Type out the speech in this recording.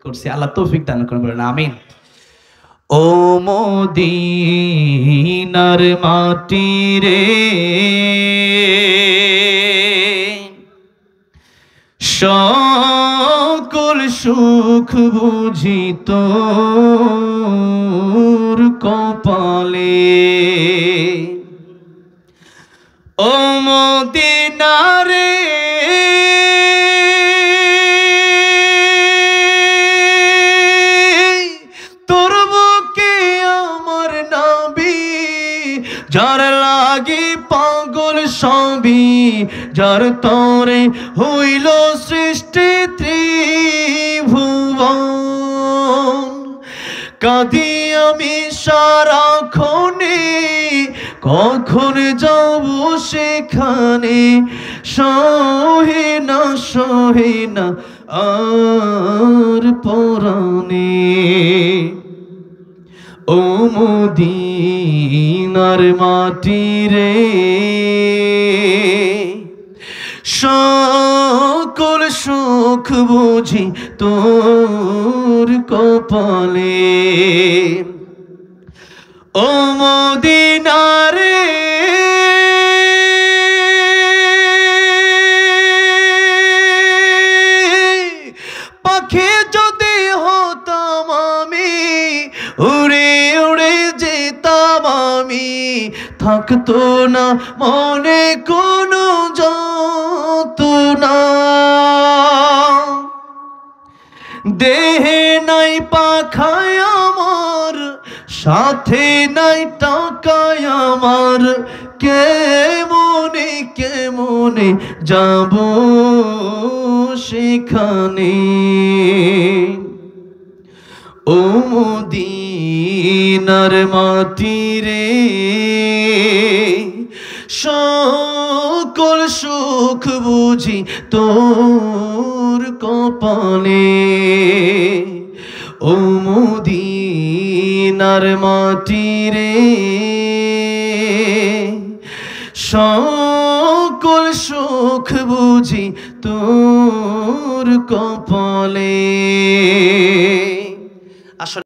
করছি। আল্লাহ তৌফিক দান করুন, বলেন আমিন। ও মদিনার মাটি রে, সকল সুখ বুঝি তোর কপালে। ও মদিনা রে, তোর বুকে আমার নবী, যার লাগি পাগল সবই, যার তরে হইল সৃষ্টি ত্রিভুবন। কাঁদি আমি সারাক্ষণে, কখন যাব সেখানে, সহে না আর পরাণে। ও মদিনার মাটি রে, সকল সুখ বুঝি তোর কপালে। ও মদিনা রে, পাখি যদি হতাম আমি, উড়ে উড়ে যেতাম আমি, থাকতো না মনে কোনো যন্ত্রণা। দেহে নাই পাখায় আমার, সাথে নাই টাকায় আমার, কেমনে কেমনে যাব সেখানে। ও মদিনার মাটি রে, সকল সুখ বুঝি তোর কপালে। ও মদিনার মাটি রে, সকল সুখ বুঝি তোর কপালে।